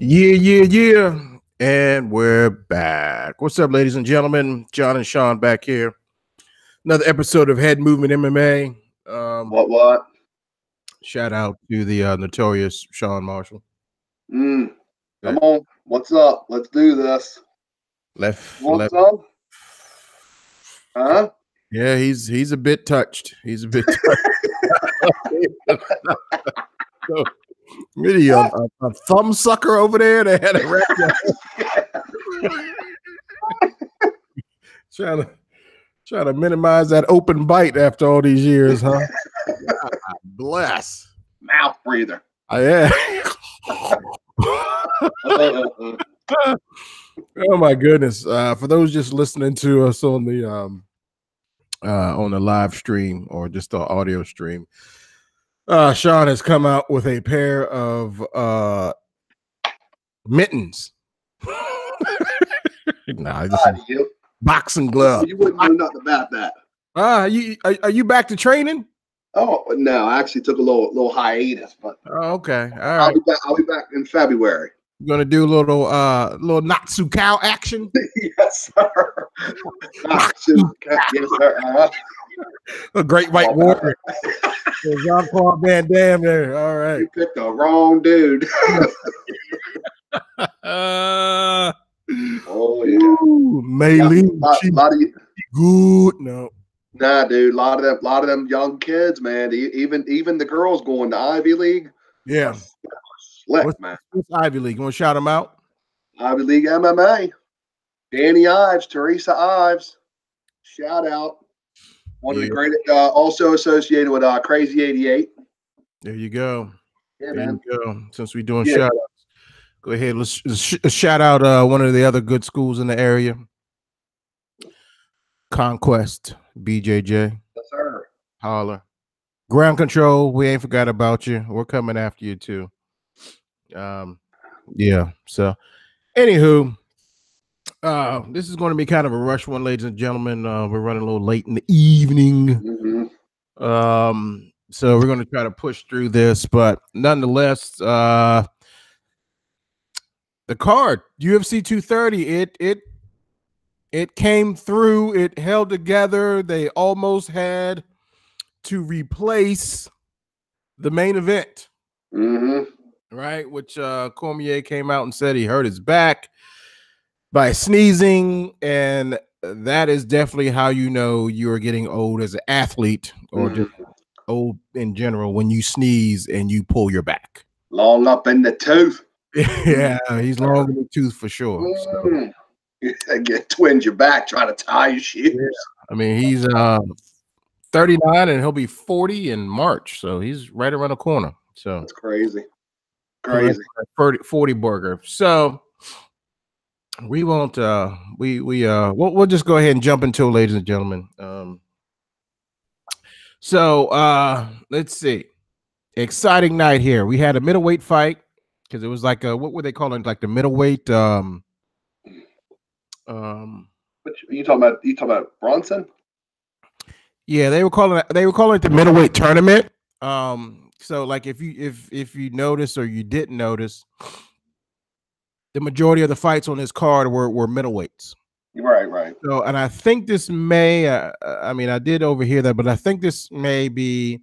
Yeah. And we're back. What's up, ladies and gentlemen? John and Sean back here. Another episode of Head Movement MMA. What? Shout out to the notorious Sean Marshall. Come on. What's up? Let's do this. Left. Up? Huh? Yeah, he's a bit touched. He's a bit touched. So, really, a thumb sucker over there that had a trying to minimize that open bite after all these years, huh? God bless. Mouth breather. Yeah. Oh my goodness. For those just listening to us on the live stream or just the audio stream, Sean has come out with a pair of mittens. Boxing gloves. You wouldn't know nothing about that. Are you back to training? Oh no, I actually took a little hiatus, but okay. All right. I'll be back in February. You're gonna do a little Natsu cow action? Yes, sir. Natsu cow. Yes, sir. A great white warrior. Jean-Claude Van Damme there. All right. You picked the wrong dude. Oh yeah. Mailing. Good. No. Nah, dude. A lot of them young kids, man. Even the girls going to Ivy League. Yeah. Slick, man. What's Ivy League? You want to shout them out? Ivy League MMA. Danny Ives, Teresa Ives. Shout out. One of the greatest. Also associated with Crazy 88. There you go. Yeah, there man. you go. Since we're doing shout outs, go ahead. Let's shout out one of the other good schools in the area. Conquest, BJJ. Yes, sir. Holler. Ground Control, we ain't forgot about you. We're coming after you too. Yeah. So, anywho, this is going to be kind of a rush one, ladies and gentlemen. We're running a little late in the evening. Mm-hmm. So we're going to try to push through this, but nonetheless, the card UFC 230, it came through. It held together. They almost had to replace the main event, right? Which Cormier came out and said he hurt his back by sneezing, and that is definitely how you know you are getting old as an athlete or just old in general when you sneeze and you pull your back. Long up in the tooth. Yeah, he's long in the tooth for sure. So. Get twins your back trying to tie your shoes. Yeah. I mean, he's 39 and he'll be 40 in March, so he's right around the corner. So that's crazy. 40 burger. So we won't we'll just go ahead and jump into it, ladies and gentlemen. So let's see. Exciting night here. We had a middleweight fight because it was like what were they calling, like the middleweight What you talking about Bronson? Yeah, they were calling it the middleweight tournament. So like if you notice or you didn't notice, the majority of the fights on this card were middleweights. Right. So, and I think this may, I mean, I did overhear that, but I think this may be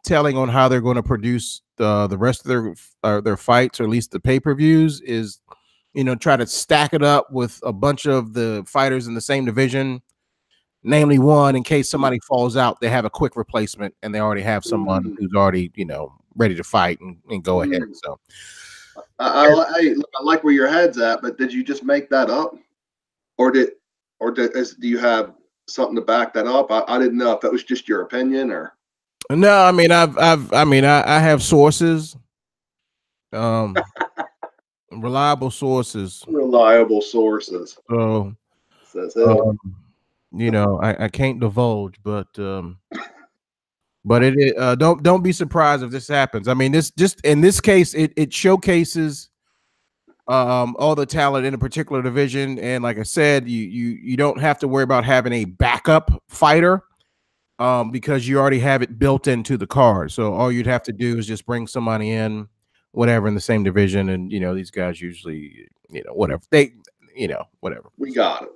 telling on how they're going to produce the rest of their fights, or at least the pay-per-views, is, you know, try to stack it up with a bunch of the fighters in the same division, namely one, in case somebody falls out, they have a quick replacement and they already have someone who's already, you know, ready to fight and go ahead. So I like where your head's at, but did you just make that up? Or do you have something to back that up? I didn't know if that was just your opinion or. No, I mean, I have sources, reliable sources. So, you know, I can't divulge, but it don't be surprised if this happens. I mean, this just in this case, it showcases all the talent in a particular division, and like I said, you don't have to worry about having a backup fighter because you already have it built into the card. So all you'd have to do is just bring somebody in whatever in the same division, and these guys usually whatever they whatever. We got it.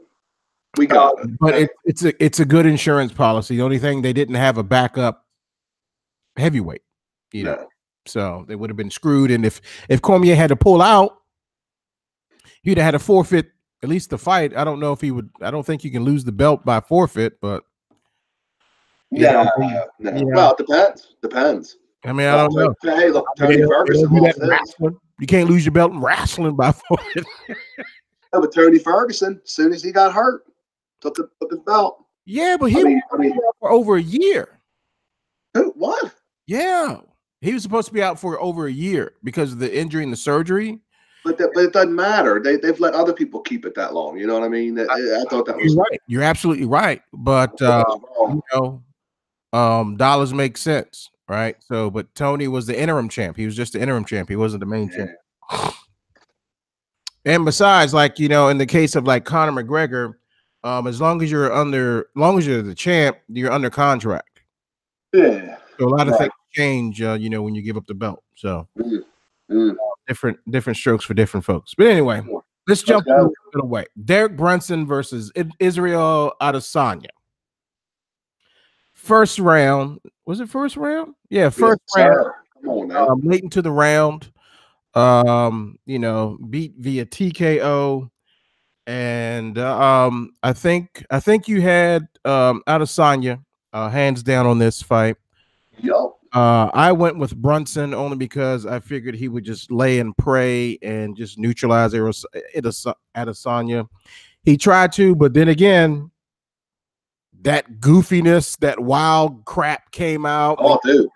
We got it. But it's a good insurance policy. The only thing, they didn't have a backup heavyweight, so they would have been screwed. And if Cormier had to pull out, he'd have had to forfeit at least the fight. I don't know if he would. I don't think you can lose the belt by forfeit, but no. Well, it depends. I mean, I don't know. Hey, look, Tony Ferguson lost his. You can't lose your belt in wrestling by forfeit. No, but Tony Ferguson, as soon as he got hurt, took the belt. Yeah, but he was for over a year. What? Yeah, he was supposed to be out for over a year because of the injury and the surgery. But it doesn't matter. They've let other people keep it that long. You know what I mean? I thought that was right. You're absolutely right. But dollars make sense, right? So, but Tony was the interim champ. He was just the interim champ. He wasn't the main champ. And besides, like in the case of like Conor McGregor, as long as you're the champ, you're under contract. Yeah. So a lot of things change, when you give up the belt. So different strokes for different folks. But anyway, let's jump a little bit away. Derek Brunson versus Israel Adesanya. First round. Was it first round? Yeah, first round. Come on now. Late into the round. Beat via TKO. And I think you had Adesanya hands down on this fight. Yup. I went with Brunson only because I figured he would just lay and pray and just neutralize Adesanya. He tried to, but then again, that goofiness, that wild crap came out. Oh, dude.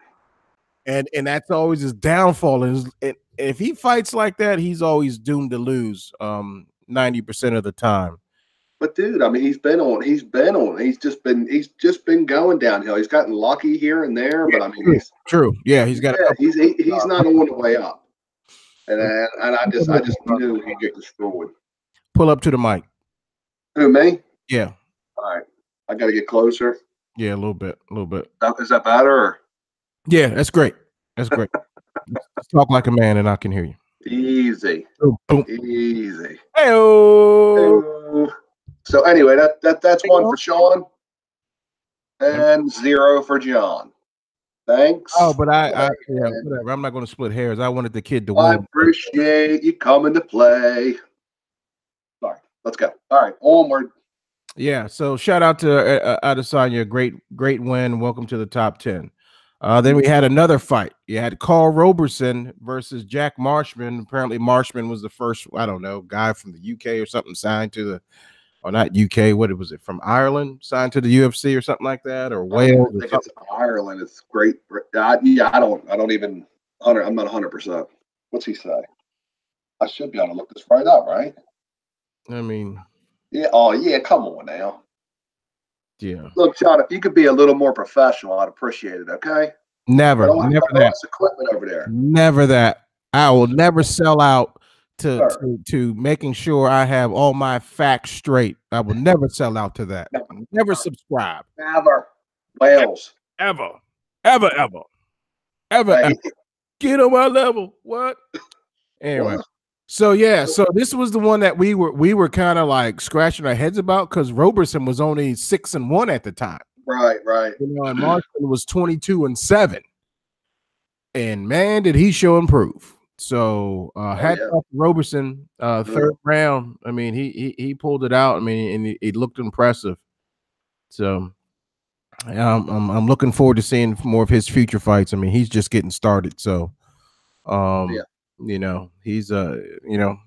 And that's always his downfall. And if he fights like that, he's always doomed to lose 90% of the time. But dude, I mean, he's just been going downhill. He's gotten lucky here and there, but I mean, true. Yeah, he's got. He's not on the way up, and I just knew he'd get destroyed. Pull up to the mic. Who, me? Yeah. All right, I got to get closer. Yeah, a little bit. Is that better? Or? Yeah, that's great. Let's talk like a man, and I can hear you. Easy. Boom. Easy. Hey-o. So anyway, that's one for Sean and 0 for John. Thanks. Oh, but whatever. I'm not going to split hairs. I wanted the kid to win. I appreciate you coming to play. Sorry. Let's go. All right, onward. Yeah. So shout out to Adesanya. Great win. Welcome to the top 10. Then we had another fight. You had Carl Roberson versus Jack Marshman. Apparently, Marshman was the first, I don't know, guy from the UK or something signed to the, or not UK. What was it, from Ireland? Signed to the UFC or something like that, or Wales? I think it's Ireland. It's great. I don't even. I'm not 100%. What's he say? I should be able to look this right up, right? I mean, yeah. Oh, yeah. Come on now. Yeah. Look, John, if you could be a little more professional, I'd appreciate it. Okay. Never that. Equipment over there. Never that. I will never sell out to making sure I have all my facts straight. I will never sell out to that. Never subscribe. Never. Wales. Ever. Get on my level. What? Anyway. So yeah, so this was the one that we were kind of like scratching our heads about because Roberson was only 6-1 at the time. Right. And Marshall was 22-7. And man, did he show improve. So hats off to Roberson, third round. I mean, he pulled it out. I mean, and it looked impressive. So I'm looking forward to seeing more of his future fights. I mean, he's just getting started. So he's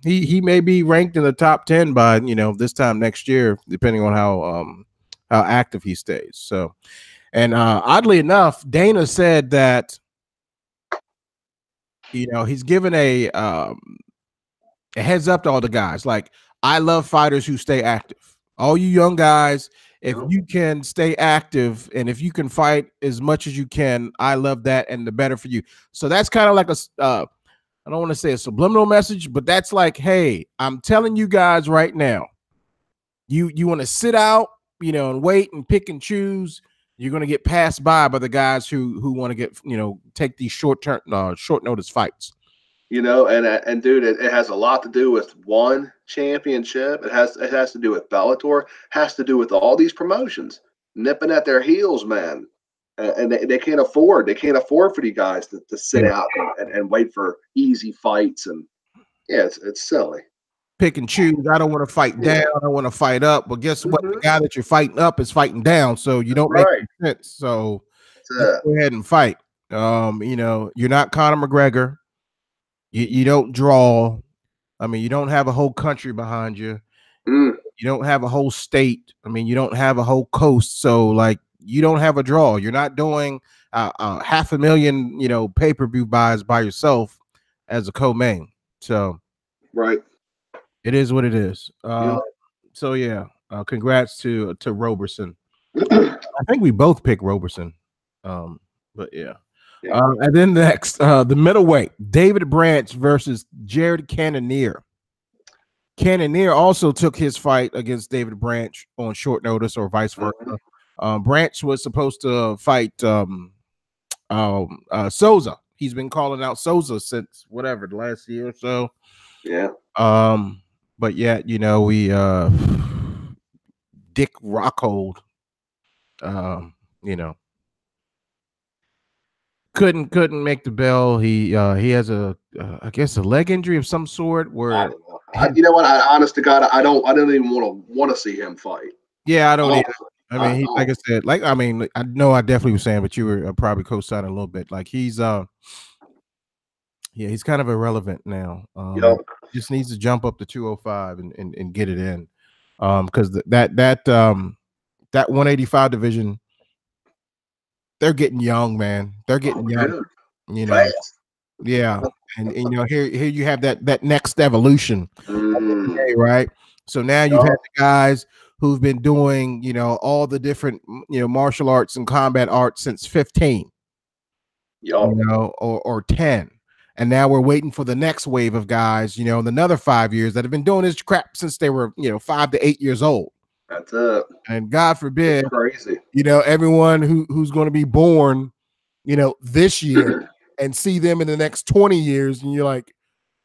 he may be ranked in the top 10 by this time next year, depending on how active he stays. So, and oddly enough, Dana said that he's given a heads up to all the guys. Like, I love fighters who stay active. All you young guys, if you can stay active and if you can fight as much as you can, I love that, and the better for you. So that's kind of like a I don't want to say a subliminal message, but that's like, hey, I'm telling you guys right now, you want to sit out, and wait and pick and choose. You're going to get passed by the guys who want to get, take these short notice fights. You know, and dude, it has a lot to do with one championship. It has to do with Bellator. Has to do with all these promotions nipping at their heels, man. And they can't afford for you guys to sit Yeah. out and wait for easy fights. And yeah, it's silly. Pick and choose. I don't want to fight down. Yeah. I want to fight up. But guess what? The Mhm. guy that you're fighting up is fighting down. So you That's don't make right. any sense. So That's just it. go ahead and fight. You know, you're not Conor McGregor. You don't draw. I mean, you don't have a whole country behind you. Mm, You don't have a whole state. I mean, you don't have a whole coast. So, like, you don't have a draw. You're not doing 500,000, pay-per-view buys by yourself as a co-main. So right. it is what it is. Mm. So yeah, congrats to Roberson. I think we both picked Roberson. But yeah. Yeah. And then next, the middleweight, David Branch versus Jared Cannonier. Cannonier also took his fight against David Branch on short notice, or vice versa. Branch was supposed to fight Souza. He's been calling out Souza since whatever the last year or so. Yeah. But yet, we Dick Rockhold, you know, couldn't make the bell. He has I guess a leg injury of some sort. I Where don't know. You know what? Honest to God, I don't even want to see him fight. yeah, I don't Oh, either. I mean, he, like I said, I know I definitely was saying, but you were probably co-signing a little bit. Like he's yeah, he's kind of irrelevant now. yep. Just needs to jump up to 205 and get it in. Because that 185 division, they're getting young, man. They're getting young, Dude, you know. fast. Yeah. And here you have that next evolution, Mm, okay, right? So now you've had yep. the guys who've been doing, all the different, martial arts and combat arts since 15, Yep. or 10. And now we're waiting for the next wave of guys, in another 5 years that have been doing this crap since they were, 5 to 8 years old. That's it. And God It's forbid, crazy. everyone who's going to be born, this year and see them in the next 20 years. And you're like,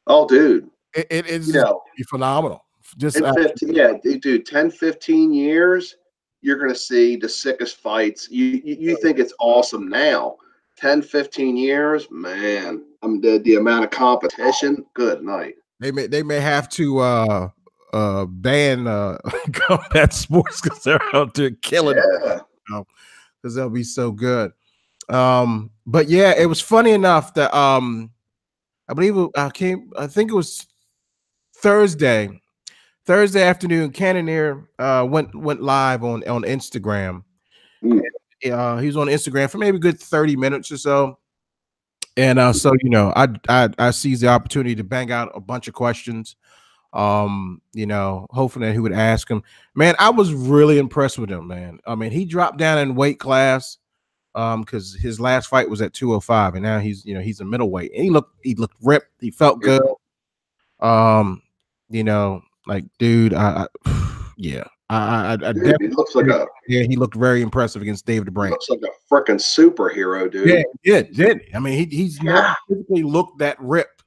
Oh, dude. it is You just know, be phenomenal. Just in 15, yeah, dude, 10, 15 years, you're going to see the sickest fights. You think it's awesome now. 10, 15 years, man. The amount of competition. Good night. they may have to ban combat sports because they're out there killing it, Yeah. because they'll be so good. But yeah, it was funny enough that I believe I think it was Thursday afternoon. Cannonier went live on Instagram. Mm, He was on Instagram for maybe a good 30 minutes or so. And so I seized the opportunity to bang out a bunch of questions. Hoping that he would ask him. Man, I was really impressed with him, man. I mean, he dropped down in weight class because his last fight was at 205, and now he's a middleweight. And he looked ripped. He felt yeah. good. Like, dude, yeah, I Dude, definitely, yeah, he looked very impressive against David he Branch. looks like a freaking superhero, Yeah, dude. he did. I mean, he's never Yeah. physically looked that ripped.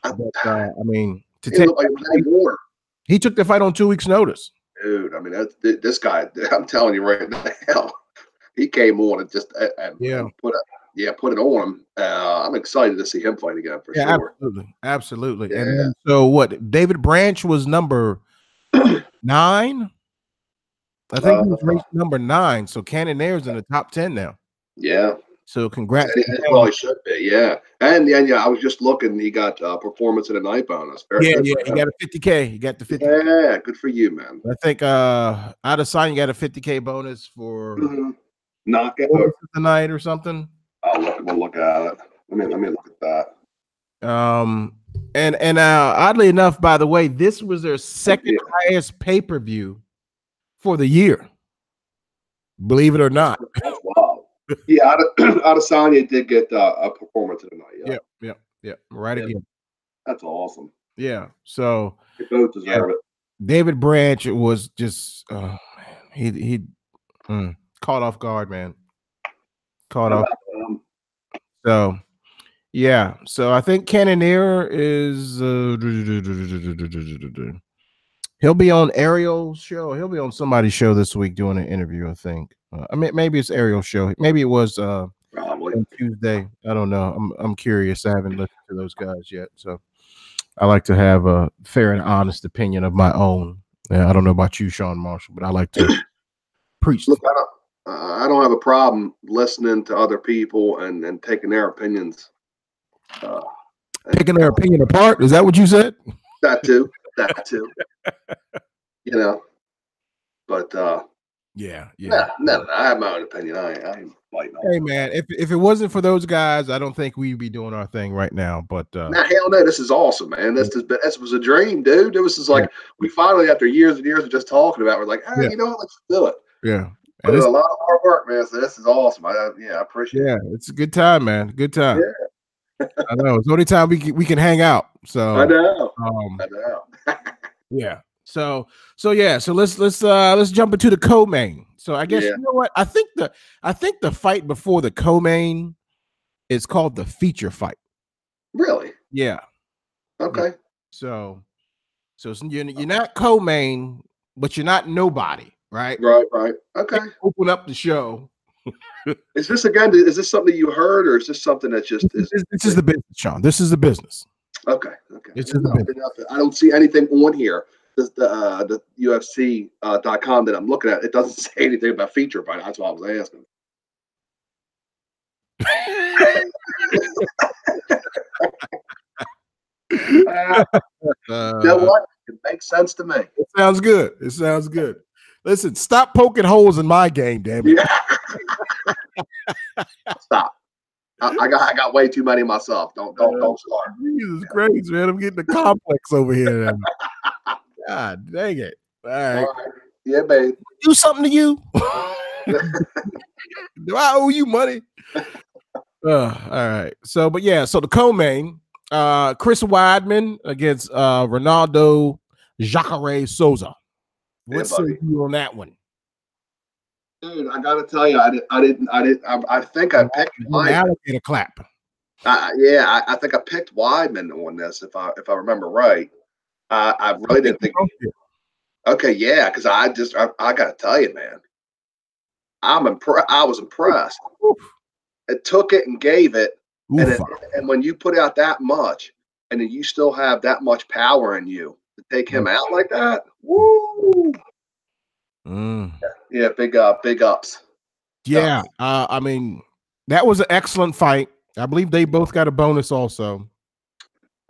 I, But I mean, to he take, looked like Danny Moore. he took the fight on 2 weeks' notice. Dude, I mean, this guy, I'm telling you right now, he came on and just Yeah. and put it on him. I'm excited to see him fight again for Yeah, sure. absolutely. Yeah. And then, so what? David Branch was number 9. I think he was ranked number 9. So Cannonier's in the top 10 now. Yeah. So congrats. Well, he should be, yeah. And yeah, I was just looking. He got performance of the night bonus. Very Yeah, good yeah. for He him. got a 50K. He got the 50. Yeah, good for you, man. I think Adesanya got a 50K bonus for Knock it. tonight or something. We'll look at it. Let me look at that. And oddly enough, by the way, this was their second highest pay-per-view for the year. Believe it or not. Wow. Yeah, Adesanya did get a performance of the night. Yeah. Right again. That's awesome. Yeah. So They both deserve it. David Branch was just he caught off guard, man. Caught off. So Yeah, so I think Cannonier is he'll be on Ariel's show. He'll be on somebody's show this week doing an interview, I think. I mean, maybe it's Ariel's show. Maybe it was Probably. on Tuesday. I don't know. I'm curious. I haven't listened to those guys yet, so I like to have a fair and honest opinion of my own. Yeah, I don't know about you, Sean Marshall, but I like to preach. Look, I don't have a problem listening to other people and taking their opinions. Picking their opinion apart. Is that what you said? That too. You know, but yeah. No, I have my own opinion. I ain't fighting. Hey man, if it wasn't for those guys, I don't think we'd be doing our thing right now. But nah, hell no, this is awesome, man. This was a dream, dude. It was just like we finally, after years and years of just talking about it, we're like, you know what, let's do it. Yeah. Put in a lot of hard work, man. So this is awesome. I appreciate it. Yeah, it's a good time, man. Good time. Yeah. I know. It's the only time we can hang out. So I know. Yeah. So let's jump into the co-main. So I guess you know what? I think the fight before the co-main is called the feature fight. Really? Yeah. Okay. Yeah. So you're not co-main, but you're not nobody, right? Right. Okay. Open up the show. Is this again? Is this something you heard, or is this something that just is? This is the business, Sean. This is the business. Okay. This is the business. I don't see anything on here. The UFC.com that I'm looking at, it doesn't say anything about feature fight. That's why I was asking. You know what? It makes sense to me. It sounds good. Listen, stop poking holes in my game, damn it. Yeah. Stop. I got way too many myself. Don't start. Jesus Christ, man. I'm getting a complex over here. God dang it. All right. Yeah, babe. Do something to you. Do I owe you money? All right. So the co-main, Chris Weidman against Ronaldo Jacare Souza. What's you on that one? Dude, I gotta tell you, I think I picked alligator clap. I think I picked Weidman on this if I remember right. I really didn't think. Okay, yeah, because I gotta tell you, man, I was impressed. It took it and gave it, and when you put out that much, and then you still have that much power in you to take him out like that, woo! Yeah, big ups. Yeah, I mean, that was an excellent fight. I believe they both got a bonus also.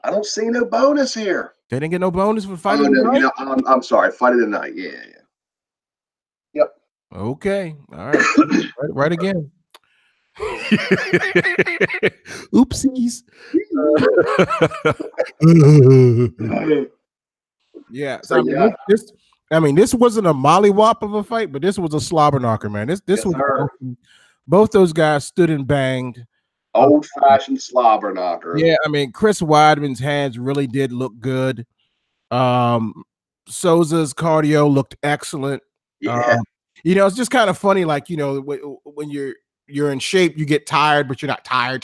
I don't see no bonus here. They didn't get no bonus for fighting of the night? You know, I'm sorry, fight of the night. Yeah. Yep. Okay. All right. right again. Oopsies. Yeah. So this wasn't a mollywop of a fight, but this was a slobber knocker, man. This was awesome. Both those guys stood and banged. Old-fashioned slobber knocker. Yeah, I mean, Chris Weidman's hands really did look good. Souza's cardio looked excellent. Yeah. It's just kind of funny, like, when you're in shape, you get tired, but you're not tired.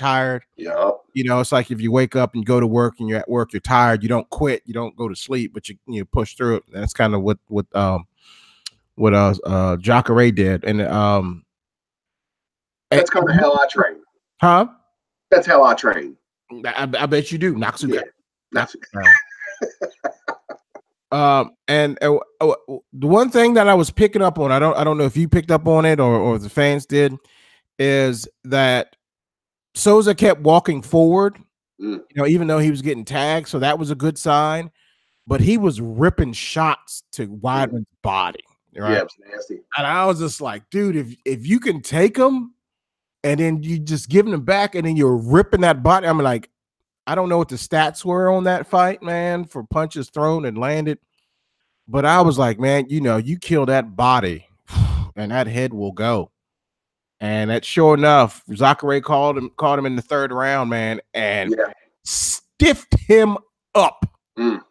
Yeah. It's like if you wake up and you go to work and you're at work, you're tired, you don't quit, you don't go to sleep, but you push through it. That's kind of what Jacare did. And that's kind of how I train. Huh? That's how I train. I bet you do. Naksuga. Yeah. And the one thing that I was picking up on, I don't know if you picked up on it or the fans did, is that Souza kept walking forward, even though he was getting tagged. So that was a good sign, but he was ripping shots to Weidman's body. Right? Yeah, it was nasty. And I was just like, dude, if you can take him and then you just giving him back and then you're ripping that body. I'm like, I don't know what the stats were on that fight, man, for punches thrown and landed. But I was like, man, you kill that body and that head will go. And that sure enough, Jacare caught him in the third round, man, and stiffed him up. And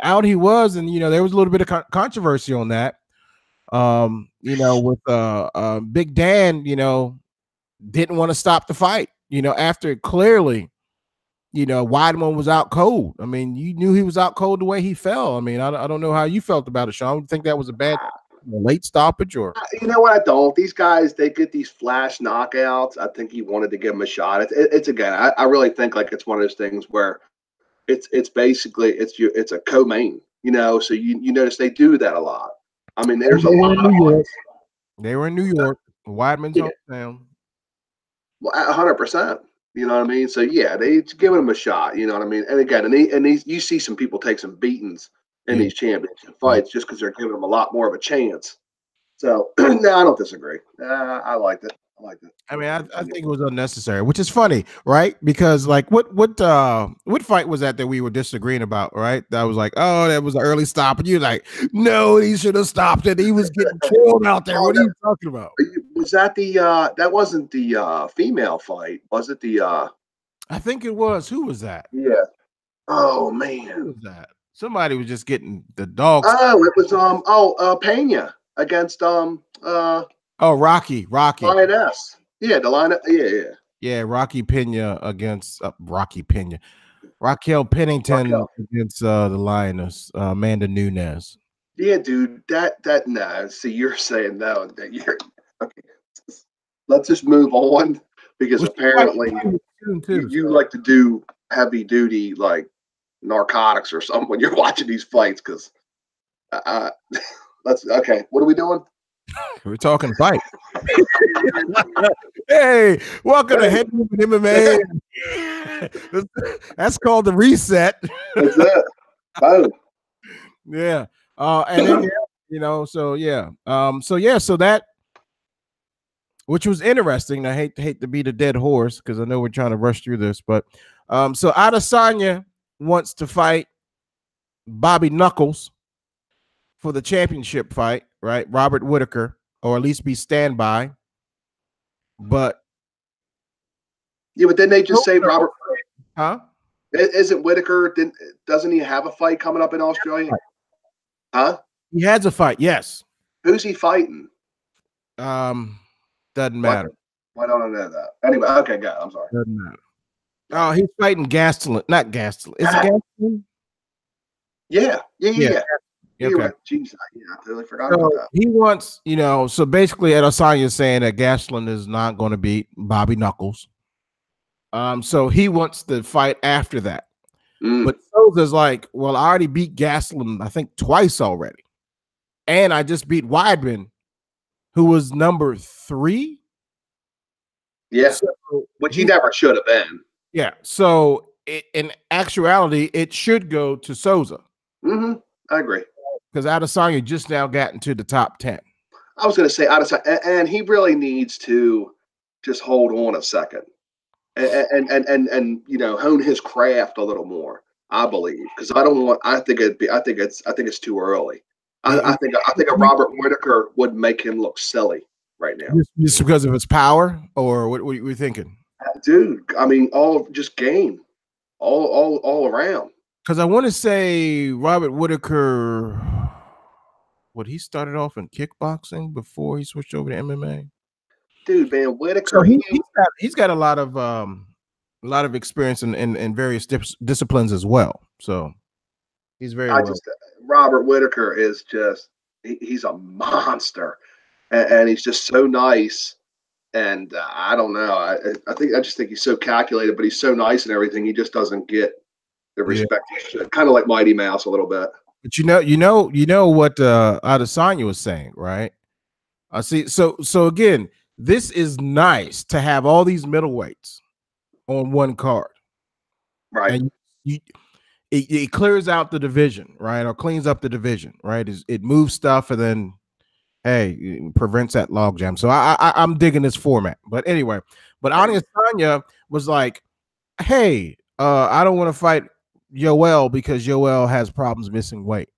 out he was. And, there was a little bit of controversy on that. With Big Dan, didn't want to stop the fight. after clearly, Weidman was out cold. I mean, you knew he was out cold the way he fell. I mean, I don't know how you felt about it, Sean. You think that was a bad late stoppage or? You know what? I don't. These guys, they get these flash knockouts. I think he wanted to give him a shot. It's again, I really think like it's one of those things where it's basically it's a co-main, so you notice they do that a lot. I mean, there's a lot of fights. They were in New York, Weidman's hometown. Well, 100%. You know what I mean? So yeah, they giving him a shot. You know what I mean? And again, you see some people take some beatings in these championship fights just because they're giving them a lot more of a chance. So no, I don't disagree. I liked it. I mean, I think it was unnecessary, which is funny, right? Because like, what fight was that we were disagreeing about, right? That was like, oh, that was an early stop, and you're like, no, he should have stopped it. He was getting killed out there. What are you talking about? Was that that wasn't the female fight? Was it the? I think it was. Who was that? Yeah. Oh man, who was that? Somebody was just getting the dogs. Oh, it was Pena against Rocky. Lioness. Yeah, the line. Yeah. Rocky Pena against Rocky Pena. Raquel Pennington against the Lioness, Amanda Nunes. Yeah, dude. That no. See, you're saying no. That you're okay. Let's just move on because apparently you like to do heavy duty like narcotics or something when you're watching these fights. Because let's okay. What are we doing? We're talking fight. Hey, welcome to Head Movement MMA. That's called the reset. That's it. Boom. Yeah. And then, so that, which was interesting. I hate to beat a dead horse because I know we're trying to rush through this, but so Adesanya wants to fight Bobby Knuckles for the championship fight, right? Robert Whittaker, or at least be standby. But yeah, but didn't they just say Robert? Huh? Isn't Whittaker? Doesn't he have a fight coming up in Australia? Huh? He has a fight. Yes. Who's he fighting? Doesn't matter. Why don't I know that? Anyway, okay, go. I'm sorry. Doesn't matter. Oh, he's fighting Gastelum, not Gastelum. Is it Gastelum? Yeah. Okay. Right. Jeez, I totally forgot about that. He wants, so basically Adesanya is saying that Gastelum is not going to beat Bobby Knuckles. So he wants the fight after that. But Souza's like, well, I already beat Gastelum, I think twice already. And I just beat Weidman, who was number 3. Yeah, which he never should have been. Yeah, so in actuality, it should go to Souza. I agree. Because Adesanya just now got into the top 10. I was going to say Adesanya, and he really needs to just hold on a second and hone his craft a little more. I believe because I think it's too early. I think a Robert Whittaker would make him look silly right now. Just because of his power, or what were you thinking? Dude, I mean, all just game, all around. Because I want to say Robert Whittaker, he started off in kickboxing before he switched over to MMA. Dude, man, Whittaker, so he's got a lot of experience in various disciplines as well. So he's very. Robert Whittaker is just he's a monster, and he's just so nice. And I don't know. I just think he's so calculated, but he's so nice and everything. He just doesn't get the respect he should. Kind of like Mighty Mouse a little bit. But you know what Adesanya was saying, right? I see. So again, this is nice to have all these middleweights on one card, right? And it clears out the division, right, or cleans up the division, right? It moves stuff, and then it prevents that logjam. So I'm digging this format. But anyway, Adesanya was like, hey, I don't want to fight Yoel because Yoel has problems missing weight.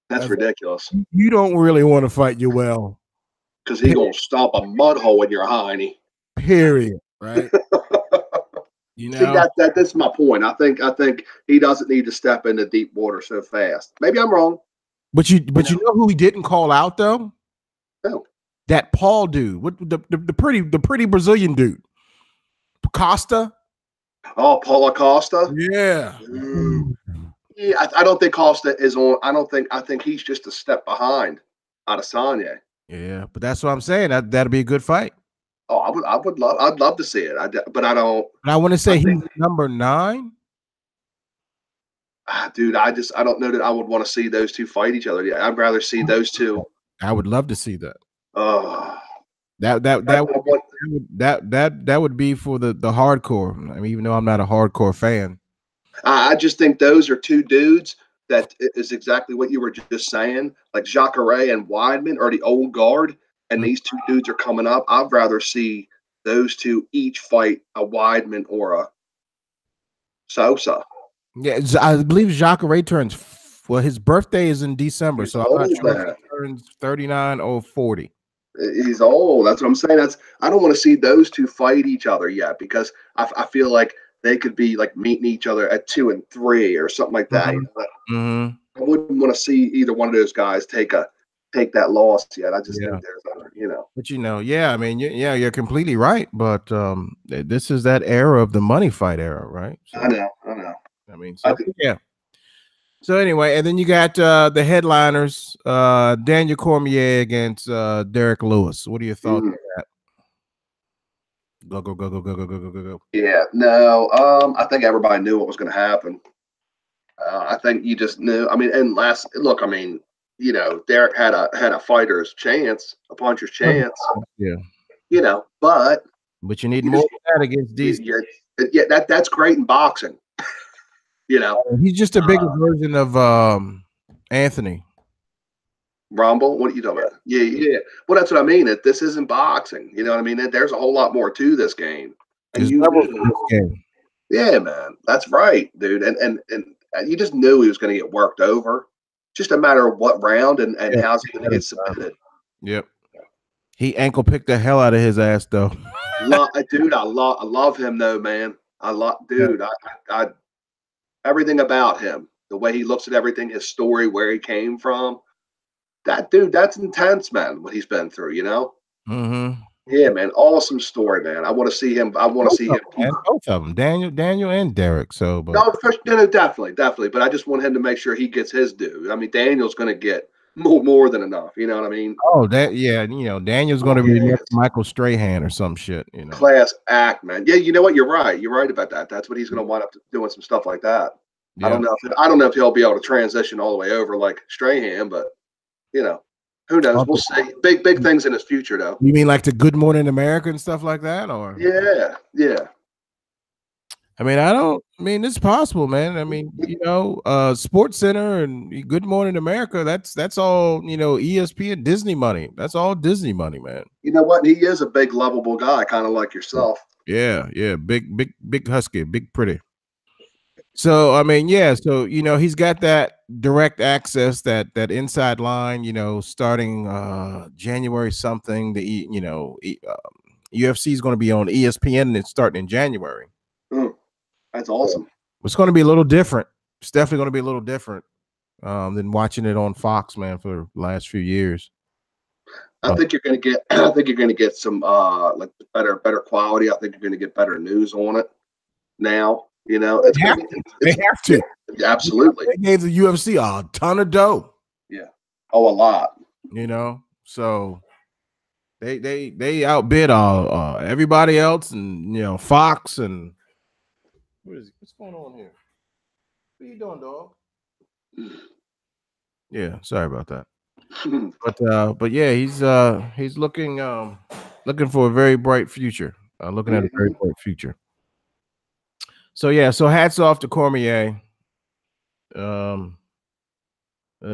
That's ridiculous. You don't really want to fight Yoel because he's gonna stomp a mud hole in your hiney. Period. Right. See, that's my point. I think he doesn't need to step into deep water so fast. Maybe I'm wrong. But you know who he didn't call out though? No. That Paul dude, the pretty Brazilian dude. Costa. Oh, Paulo Costa. Yeah. Yeah, I don't think Costa is on. I think he's just a step behind Adesanya. Yeah, but that's what I'm saying. That'd be a good fight. Oh, I'd love to see it. But I don't. But I want to say think, he's number 9. Dude, I don't know that I would want to see those two fight each other. Yeah, I'd rather see those two. I would love to see that. Oh, That would be for the hardcore. I mean, even though I'm not a hardcore fan. I just think those are two dudes that is exactly what you were just saying. Like Jacare and Weidman are the old guard, and these two dudes are coming up. I'd rather see those two each fight a Weidman or a Sosa. Yeah, I believe Jacare turns. Well, his birthday is in December, He's so old, I'm not sure man. if he turns 39 or 40. He's old. That's what I'm saying. I don't want to see those two fight each other yet because I feel like they could be like meeting each other at 2 and 3 or something like that. I wouldn't want to see either one of those guys take that loss yet. I just think there's But yeah, I mean, you're completely right. But this is that era of the money fight era, right? So, I know. I mean, so yeah. So anyway, and then you got the headliners, Daniel Cormier against Derek Lewis. What are your thoughts on that? Go. Yeah, no. I think everybody knew what was going to happen. I think you just knew. I mean, and look, I mean, Derek had a fighter's chance, a puncher's chance. Yeah. But you need more than that against these. Yeah, that's great in boxing. He's just a bigger version of Anthony Rumble. What are you talking about? Yeah. Well, that's what I mean. That this isn't boxing. You know what I mean? There's a whole lot more to this game. And yeah, man, that's right, dude. And you just knew he was going to get worked over. Just a matter of what round and how's he going to get submitted. Yep. He ankle picked the hell out of his ass, though. Dude, I love him though, man. I everything about him, the way he looks at everything, his story, where he came from. That dude, that's intense, man. What he's been through, Yeah, man. Awesome story, man. I want to see him. And both of them, Daniel and Derek. So, but definitely. But I just want him to make sure he gets his due. I mean, Daniel's going to get more than enough. You know what I mean? Oh, Daniel's going to be next Michael Strahan or some shit. Class act, man. Yeah, you know what? You're right. You're right about that. That's what he's going to wind up doing some stuff like that. Yeah. I don't know if he'll be able to transition all the way over like Strahan, but who knows? We'll see. Big things in his future, though. You mean like the Good Morning America and stuff like that, or? Yeah. I mean, it's possible, man. I mean, Sports Center and Good Morning America, that's all, ESPN, Disney money. That's all Disney money, man. You know what? He is a big, lovable guy, kind of like yourself. Yeah. Big husky, big pretty. So, I mean, so, he's got that direct access, that inside line, starting January something, UFC is going to be on ESPN and it's starting in January. That's awesome. It's going to be a little different. It's definitely going to be a little different than watching it on Fox, man, for the last few years. I think you're going to get some like better quality. I think you're going to get better news on it now. They have to. Yeah, absolutely. They gave the UFC a ton of dough. Yeah. Oh, a lot. So they outbid everybody else, and Fox and what's going on here? What are you doing, dog? Yeah, sorry about that. But yeah, he's looking for a very bright future. Looking at a very bright future. So hats off to Cormier. I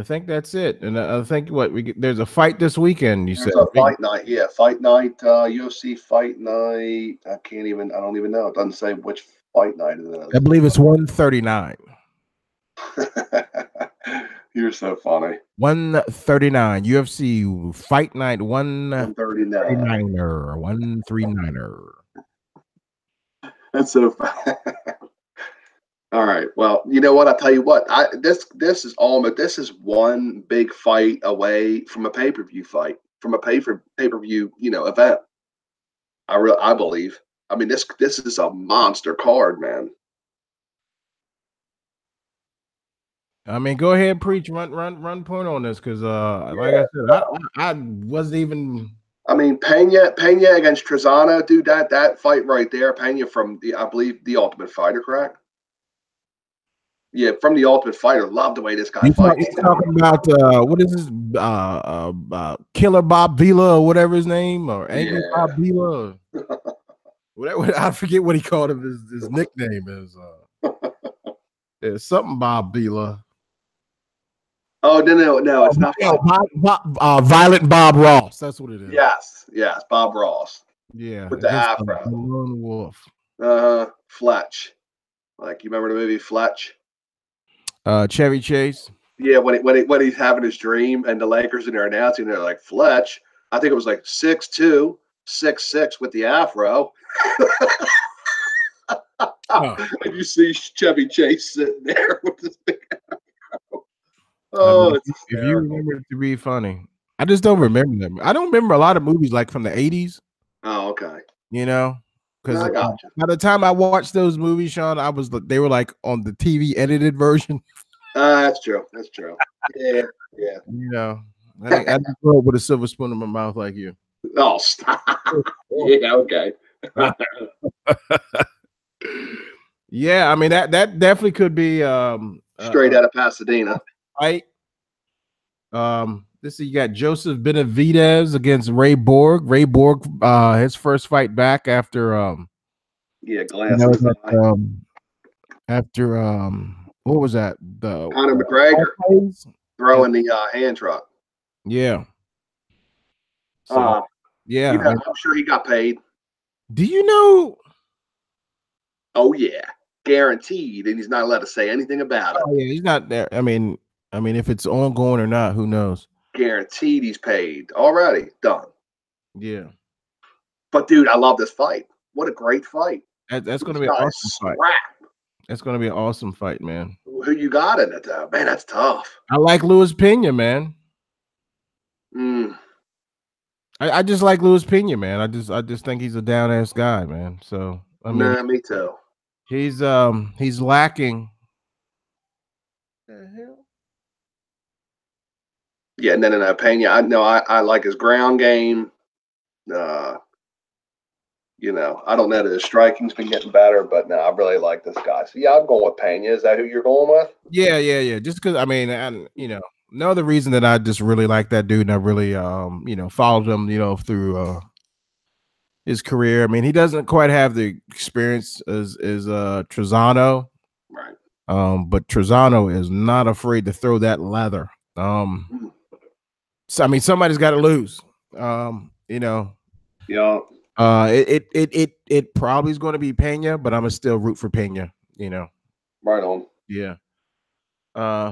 think that's it, and I think there's a fight this weekend. You said a fight night, yeah, fight night, UFC Fight Night. I don't even know. It doesn't say which fight night it is. I believe it's 139. You're so funny. 139 UFC Fight Night 139er. 139er. That's so funny. All right. Well, you know what? I'll tell you what. This is one big fight away from a pay-per-view fight, from a pay-per-view, event. I believe. I mean, this is a monster card, man. I mean, go ahead and preach, run point on this, because like I said, I wasn't even. I mean, Pena against Trezano, dude. That fight right there, Pena from I believe the Ultimate Fighter, correct? Yeah, from the Ultimate Fighter. Love the way this guy fights. He's talking about what is this? Killer Bob Vila or whatever his name, or Angry Bob Vila. Whatever, I forget what he called him. His nickname is it's something Bob Vila. Oh no, it's not. Violent Bob Ross. That's what it is. Yes, Bob Ross. Yeah, with the afro. The lone wolf. Fletch. Like, you remember the movie Fletch? Chevy Chase. Yeah, when he's having his dream and the Lakers and they're announcing, they're like, Fletch. I think it was like 6'2", 6'6" with the afro. And you see Chevy Chase sitting there with this big afro. Oh, if you remember it to be funny. I just don't remember them. I don't remember a lot of movies like from the 80s. Oh, okay. You know, because by the time I watched those movies, Sean, they were like on the TV edited version. That's true. Yeah. You know, I didn't grow up with a silver spoon in my mouth like you. Oh, stop. Yeah, okay. Yeah, I mean that definitely could be straight out of Pasadena. Right. This you got Joseph Benavidez against Ray Borg. Ray Borg, his first fight back after glasses. What was that? The Conor McGregor throwing the hand truck. Yeah. So, yeah, I'm sure he got paid. Do you know? Oh yeah, guaranteed, and he's not allowed to say anything about it. Oh yeah, he's not there. I mean, if it's ongoing or not, who knows? Guaranteed, he's paid already. Done. Yeah. But dude, I love this fight. What a great fight! That's going to be an awesome fight. That's going to be an awesome fight, man. Who you got in it, though? Man, that's tough. I like Luis Pena, man. I just like Luis Pena, man. I just think he's a down ass guy, man. So I mean, me too. He's lacking. The hell? Yeah, no, Pena. I like his ground game. You know, I don't know that his striking's been getting better, but no, I really like this guy. So yeah, I'm going with Pena. Is that who you're going with? Yeah. Just because no other reason that I just really like that dude, and I really followed him, through his career. I mean, he doesn't quite have the experience as Trezano, right? But Trezano is not afraid to throw that leather. So I mean, somebody's got to lose. Yeah. It probably is going to be Pena, but I'm gonna still root for Pena. Right on. Yeah.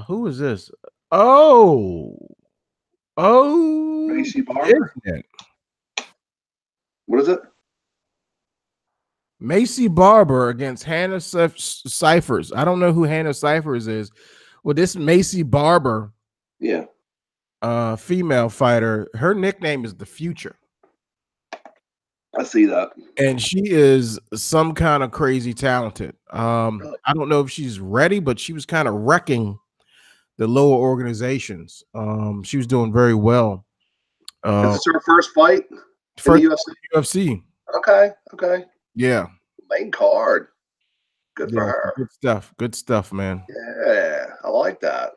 Who is this? Oh, Macy Barber. What is it? Macy Barber against Hannah Cyphers. I don't know who Hannah Cyphers is. Well, this Macy Barber, female fighter. Her nickname is the Future. I see that. And she is some kind of crazy talented. Really? I don't know if she's ready, but she was kind of wrecking the lower organizations. She was doing very well. This is her first fight in the UFC. Okay. Yeah. Main card. Good for her. Good stuff, man. Yeah, I like that.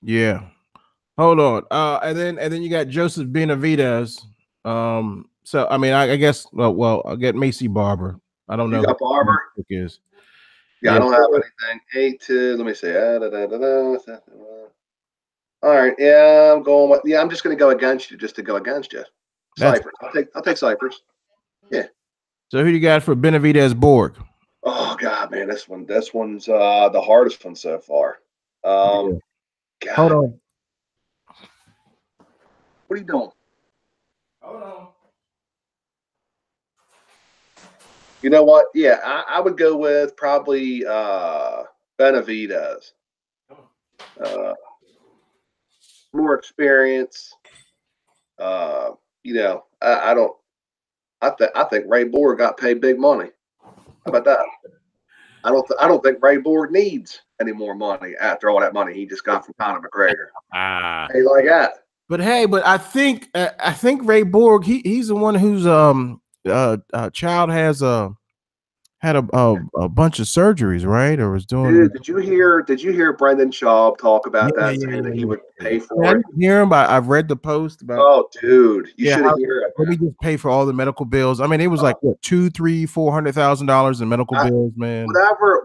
Yeah. Hold on. And then you got Joseph Benavidez. So I mean, I guess. Well, I'll get Macy Barber. I don't know. You got Barber? Is. Yeah, I don't have anything. 8-2. Let me see. All right. Yeah, I'm going with. Yeah, I'm just going to go against you, just to go against you. Cyphers. I'll take Cyphers. Yeah. So who you got for Benavidez Borg? Oh God, man, this one's the hardest one so far. God. Hold on. What are you doing? Hold on. You know what? Yeah, I would go with probably Benavidez. More experience. I I think Ray Borg got paid big money. How about that? I don't think Ray Borg needs any more money after all that money he just got from Conor McGregor. Hey, like that. But hey, but I think Ray Borg, he's the one whose child has had a bunch of surgeries, right? Or was doing. Dude, did you hear Brendan Schaub talk about that, saying that he would pay for I it? didn't hear him, but I've read the post about. Oh, dude, you should have heard it. Let me just pay for all the medical bills. I mean, it was like what, $200,000-$400,000 in medical bills, man.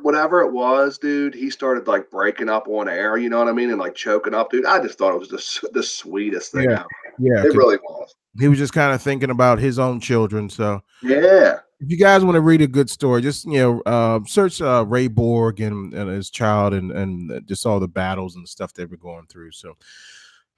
Whatever it was, dude. He started like breaking up on air. You know what I mean, and like choking up, dude. I just thought it was the sweetest thing ever. Yeah, it really was. He was just kind of thinking about his own children. So yeah. If you guys want to read a good story, just search Ray Borg and his child and just all the battles and stuff they were going through. So,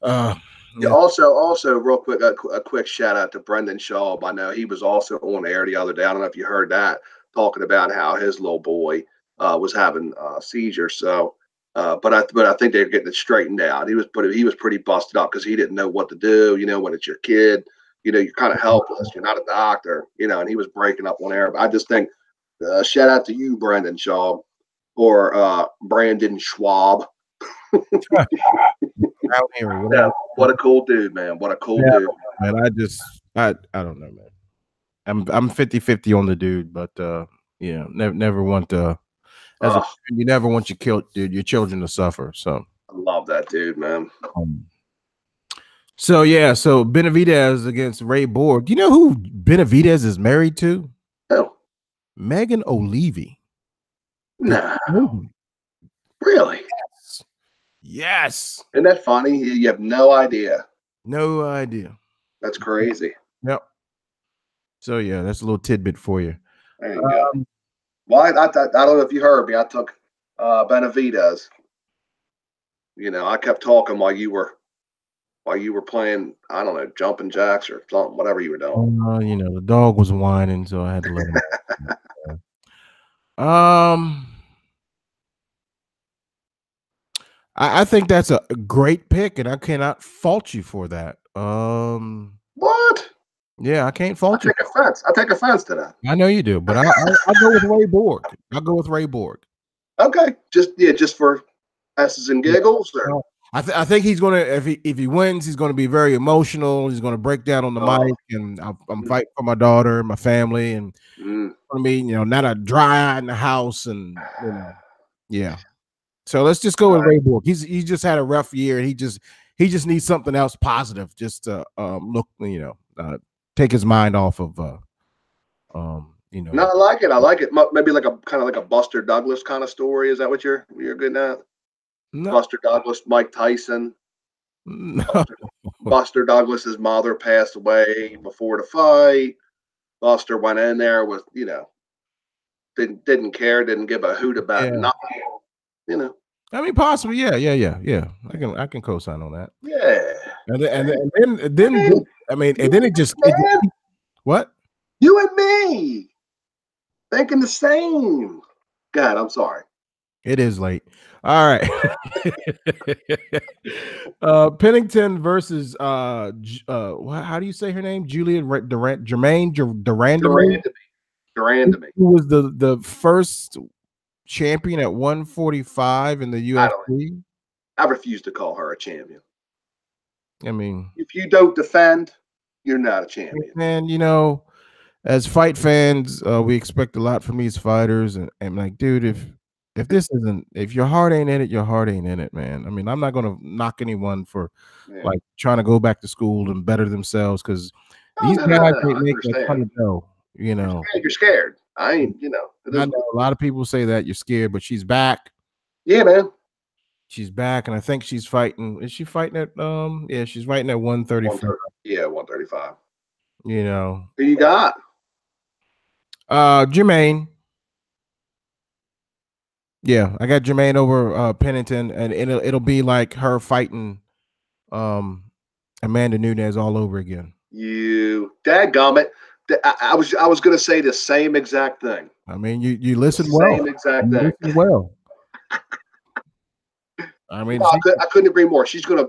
Also, real quick, a quick shout out to Brendan Schaub. I know he was also on air the other day. I don't know if you heard that, talking about how his little boy was having seizures. So, but I think they're getting it straightened out. He was pretty busted up because he didn't know what to do. You know, when it's your kid. You know, you're kind of helpless. You're not a doctor, you know, and he was breaking up on air. But I just think, shout out to you, Brendan Schaub, or Brandon Schwab. Yeah, what a cool dude, man. What a cool dude. Man, I don't know, man. I'm 50-50 on the dude, but yeah, never want to. You never want your children to suffer. So I love that dude, man. So Benavidez against Ray Borg. Do you know who Benavidez is married to? Oh, Megan O'Leary. No, really? Yes. Isn't that funny? You have no idea. No idea. That's crazy. Yep. So yeah, that's a little tidbit for you. There you go. Well, I don't know if you heard me. I took Benavidez. You know, I kept talking while you were playing, I don't know, jumping jacks or something, whatever you were doing. You know, the dog was whining, so I had to let him. I think that's a great pick, and I cannot fault you for that. What? Yeah, I can't fault you. I take offense to that. I know you do, but I'll go with Ray Borg. I'll go with Ray Borg. Okay, just for S's and giggles, or. I think he's gonna, if he wins, he's gonna be very emotional. He's gonna break down on the mic, and I'm fighting for my daughter, my family, and I mean, you know, not a dry eye in the house, and you know, yeah. So let's just go with Ray Borg. He just had a rough year, and he just needs something else positive, just to look, you know, take his mind off of, you know. No, I like it. I like it. Maybe like a kind of like a Buster Douglas kind of story. Is that what you're good at? No. Buster Douglas, Mike Tyson. No. Buster Douglas's mother passed away before the fight. Buster went in there with, you know, didn't care, didn't give a hoot about nothing. You know. I mean, possibly, yeah. I can co-sign on that. Yeah. And then I mean, and then it just what? You and me thinking the same. God, I'm sorry. It is late. All right. Pennington versus how do you say her name? Julia Durandamy. Who was the first champion at 145 in the UFC? I refuse to call her a champion. I mean, if you don't defend, you're not a champion. And you know, as fight fans, we expect a lot from these fighters, and like, dude, if your heart ain't in it, your heart ain't in it, man. I mean, I'm not gonna knock anyone for like trying to go back to school and better themselves, because these guys make a ton of dough. You know, you're scared. I ain't, you know. I know a lot of people say that you're scared, but she's back. Yeah, man. She's back, and I think she's fighting. Is she fighting at yeah, she's fighting at 135. Yeah, 135. You know. Who you got? Jermaine. Yeah, I got Jermaine over Pennington, and it'll be like her fighting Amanda Nunes all over again. You dadgummit. I was gonna say the same exact thing. I mean, you listen well. Same exact thing. Listen well. I mean, I couldn't agree more. She's gonna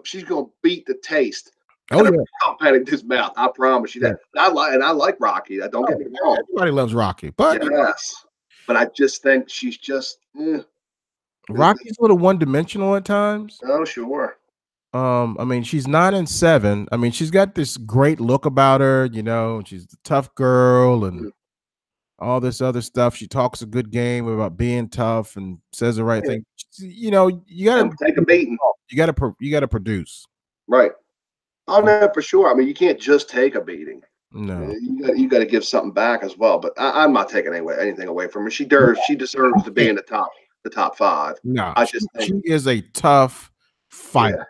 beat the taste Oh yeah, patting his mouth. I promise you that. yeah. I like Rocky. Don't get me wrong. Everybody loves Rocky, but Yes, but I just think she's just. Rocky's a little one-dimensional at times. Oh, sure. I mean, she's 9-7. I mean, she's got this great look about her, you know, she's the tough girl and all this other stuff. She talks a good game about being tough and says the right thing. You know, you gotta take a beating. You gotta produce. Right. Oh no, for sure. I mean, you can't just take a beating. No, you got to give something back as well. But I'm not taking anything away from her. She deserves to be in the top 5. no, I just think she is a tough fighter.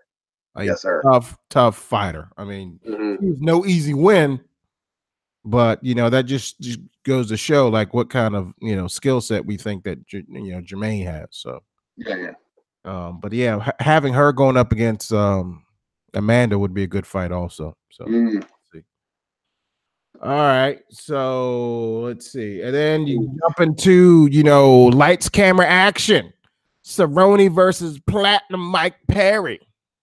Yeah. Yes, sir. Tough fighter. I mean, she's no easy win, but you know that just goes to show like what kind of skill set we think that Jermaine has. So yeah. But yeah, having her going up against Amanda would be a good fight also. So let's see. All right, so let's see, and then you jump into lights, camera, action. Cerrone versus Platinum Mike Perry.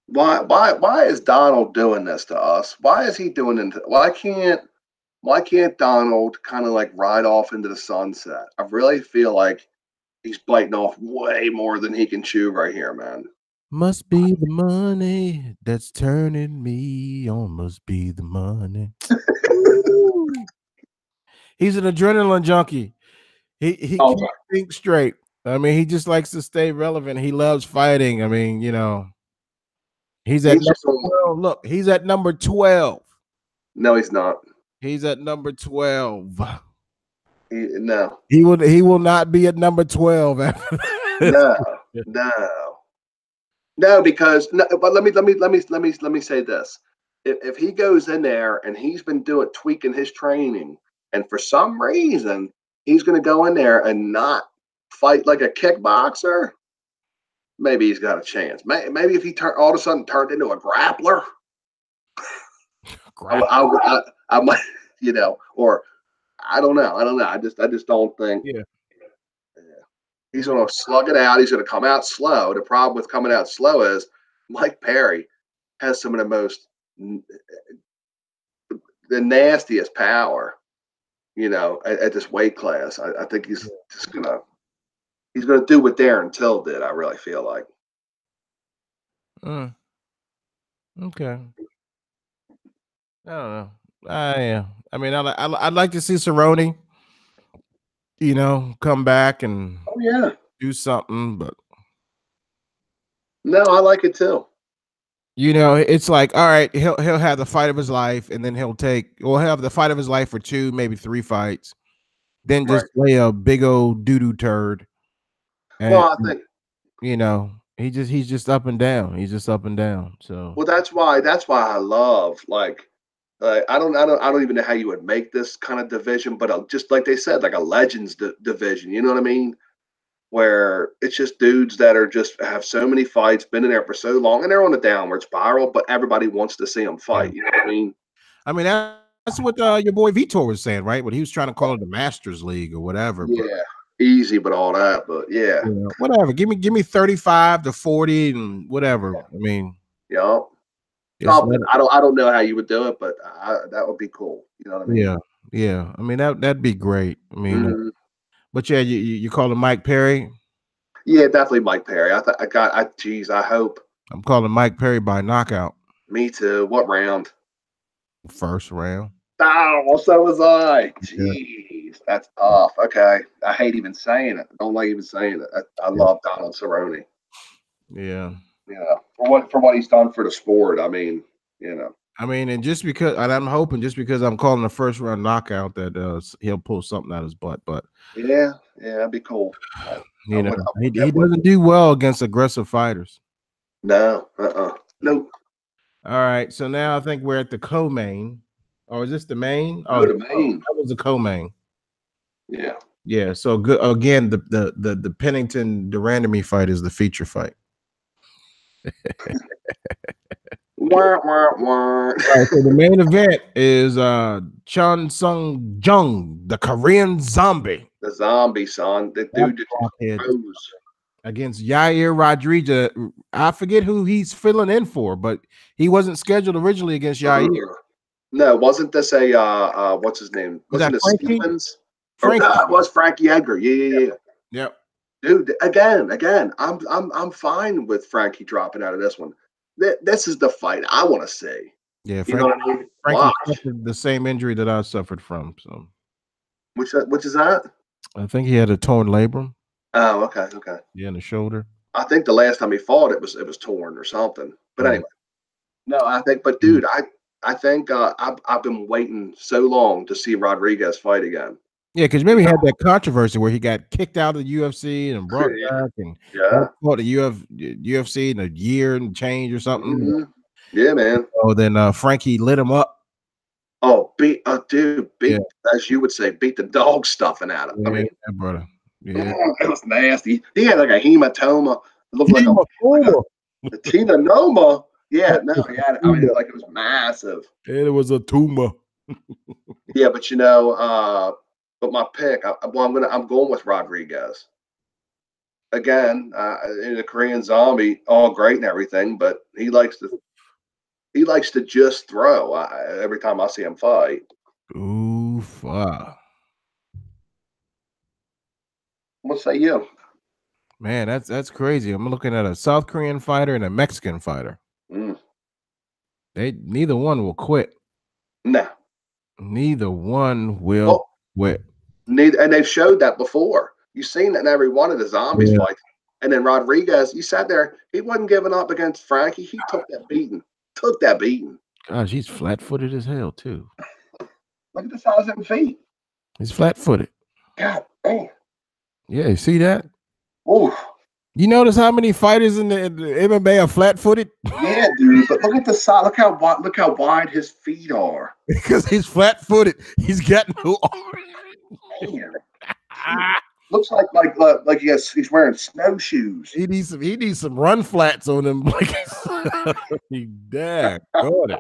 Why is Donald doing this to us? Why is he doing it? Why can't Donald kind of like ride off into the sunset? I really feel like he's biting off way more than he can chew right here, man. Must be the money that's turning me on. Must be the money. He's an adrenaline junkie. He can't think straight. I mean, he just likes to stay relevant. He loves fighting. I mean, he's at number 12. Look, he's at number 12. No, he's not. He's at number 12. No. He will not be at number 12 after No, because but let me say this. If he goes in there and he's been tweaking his training, and for some reason he's going to go in there and not fight like a kickboxer, maybe he's got a chance. Maybe if he all of a sudden turned into a grappler, I might, or I don't know. I just don't think. Yeah. He's going to slug it out. He's going to come out slow. The problem with coming out slow is Mike Perry has some of the nastiest power, at this weight class. I think he's just he's going to do what Darren Till did. I really feel like. Okay. I don't know. I mean, I'd like to see Cerrone, come back and do something, but no, I like it too. It's like, all right, he'll have the fight of his life, and then he'll have the fight of his life for 2, maybe 3 fights, then just lay a big old doo-doo turd. And, well, I think he's just up and down. He's just up and down. So that's why I love I don't even know how you would make this kind of division, but just like they said, like a legends division. You know what I mean? Where it's just dudes that are just have so many fights, been in there for so long, and they're on a downward spiral, but everybody wants to see them fight. You know what I mean? I mean, that's what your boy Vitor was saying, right? When he was trying to call it the Masters League or whatever. Yeah, easy, but all that, but yeah, whatever. Give me 35 to 40 and whatever. I mean, yeah. I don't know how you would do it, but that would be cool. You know what I mean? Yeah. I mean, that'd be great. I mean, but yeah, you call him Mike Perry? Yeah, definitely Mike Perry. I hope. I'm calling Mike Perry by knockout. Me too. What round? First round. Oh, well, so was I. Jeez, that's tough. Okay, I hate even saying it. I don't like even saying it. I love Donald Cerrone. Yeah. For what he's done for the sport. I mean, I mean, and I'm hoping just because I'm calling a first round knockout that he'll pull something out of his butt. But yeah, that'd be cool. He doesn't do well against aggressive fighters. No, nope. All right, so now I think we're at the co-main. Or is this the main? Oh, the main. That was the co-main. Yeah. So good again. The Pennington Durandamy fight is the feature fight. Wah, wah, wah. Right, so the main event is Chun Sung Jung, the Korean zombie. The zombie, son. The dude just against Yair Rodriguez. I forget who he's filling in for, but he wasn't scheduled originally against Yair. No, wasn't this a what's his name? Was that Wasn't it Frankie? Stevens? Or Frankie. no, it was Frankie Edgar. Yeah. Yep. Dude, again, I'm fine with Frankie dropping out of this one. This is the fight I want to see. Yeah, You know what I mean? Frankie suffered the same injury that I suffered from. So, which is that? I think he had a torn labrum. Oh, okay. Yeah, in the shoulder. I think the last time he fought, it was torn or something. But anyway, no, I think. But dude, I think I've been waiting so long to see Rodriguez fight again. Yeah, because maybe he had that controversy where he got kicked out of the UFC and brought back and fought the UFC in a year and change or something. Mm-hmm. Yeah, man. Oh, then Frankie lit him up. Oh, as you would say, beat the dog stuffing out of him. Yeah, I mean, brother. Yeah, it was nasty. He had like a hematoma. It looked like a telanoma. Yeah, no, he had. I mean, like it was massive. It was a tumor. Yeah, but but my pick, I'm going with Rodriguez. Again, in the Korean Zombie, all great and everything, but he likes to just throw every time I see him fight. Oof. What say you? Man, that's crazy. I'm looking at a South Korean fighter and a Mexican fighter. Neither one will quit. No. Neither one will quit. And they've showed that before. You've seen that in every one of the Zombies fights. And then Rodriguez, you sat there, he wasn't giving up against Frankie. He took that beating. Gosh, he's flat-footed as hell, too. Look at the size of his feet. He's flat-footed. God damn. Yeah, you see that? Ooh. You notice how many fighters in the MMA are flat-footed? Yeah, dude. But look at the size. Look how wide his feet are. Because he's flat-footed. He's got no arms. Looks like he's wearing snowshoes. He needs some run flats on him. Dang, got it.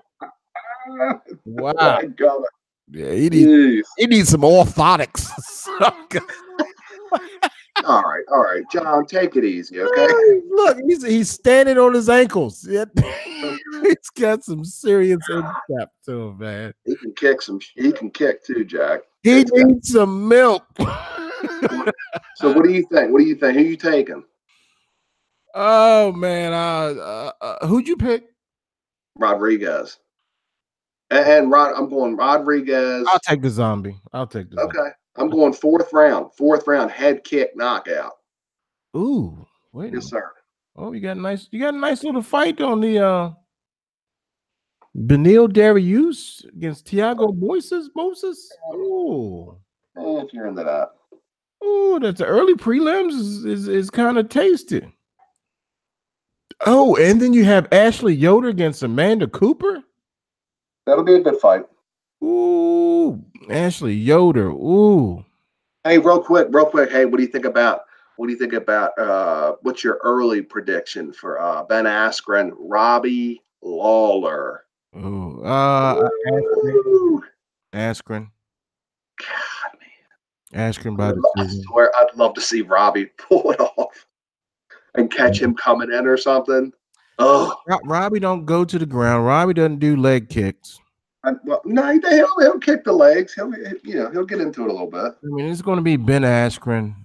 Wow. Yeah, he needs some orthotics. All right, John, take it easy, okay? Look, he's standing on his ankles. He's got some serious instep to him, man. He can kick too, Jack. He needs some milk. So what do you think? Who are you taking? Oh man, who'd you pick? Rodriguez. And I'm going Rodriguez. I'll take the Zombie. Okay. I'm going fourth round head kick knockout. Ooh, wait. Yes, sir. Oh, you got a nice little fight on the Benil Dariush against Thiago Moises. Ooh. If you're into that. Ooh, that's the early prelims is kind of tasty. Oh, and then you have Ashley Yoder against Amanda Cooper. That'll be a good fight. Ooh, Ashley Yoder. Ooh. Hey, real quick. Hey, what do you think about what's your early prediction for Ben Askren, Robbie Lawler? Ooh, Askren. God, man. Askren by decision. I swear, I'd love to see Robbie pull it off and catch him coming in or something. Oh, Robbie don't go to the ground. Robbie doesn't do leg kicks. No, he'll kick the legs. He'll get into it a little bit. I mean, it's going to be Ben Askren,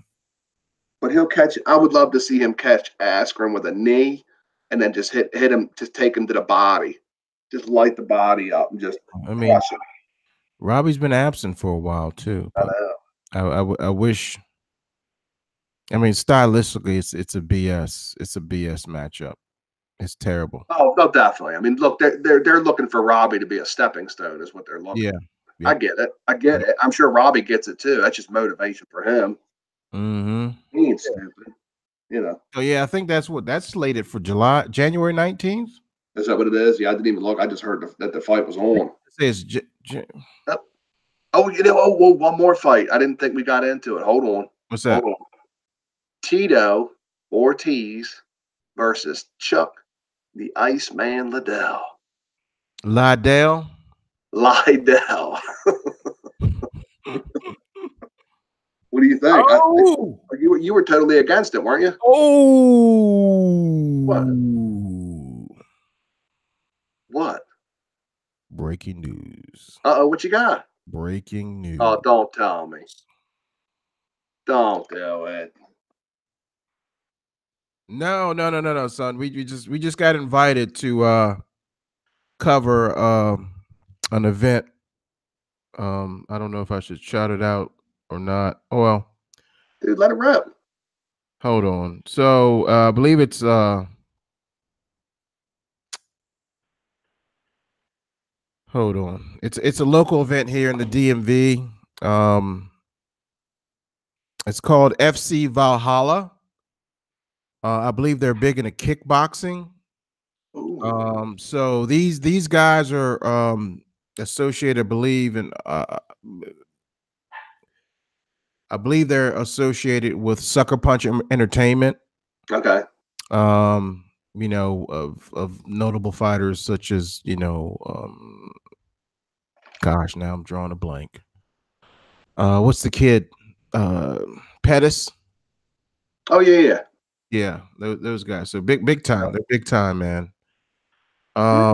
but he'll catch. I would love to see him catch Askren with a knee, and then just hit him, just take him to the body, just light the body up, and just. I mean, Robbie's been absent for a while too. I know. I wish. I mean, stylistically, it's a BS matchup. It's terrible. Oh, no, definitely. I mean, look, they're looking for Robbie to be a stepping stone, is what they're looking. Yeah. I get it. I'm sure Robbie gets it too. That's just motivation for him. Mm-hmm. He ain't stupid, So yeah, I think that's slated for January 19th. Is that what it is? Yeah, I didn't even look. I just heard that the fight was on. It says one more fight. I didn't think we got into it. Hold on. What's that? Hold on. Tito Ortiz versus Chuck the Iceman Liddell. What do you think? Oh, You were totally against it, weren't you? oh, What? breaking news. What you got? Breaking news. Oh, don't tell me. Don't do it. No, son. We just got invited to cover an event. I don't know if I should shout it out or not. Oh well. Dude, let it rip. Hold on. So I believe it's hold on. It's a local event here in the DMV. It's called FC Valhalla. I believe they're big into kickboxing. Ooh. So these guys are associated, I believe they're associated with Sucker Punch Entertainment. Okay. You know, of notable fighters such as, gosh, now I'm drawing a blank. What's the kid? Pettis. Oh yeah. Yeah, those guys. So big time. They're big time, man. Yeah.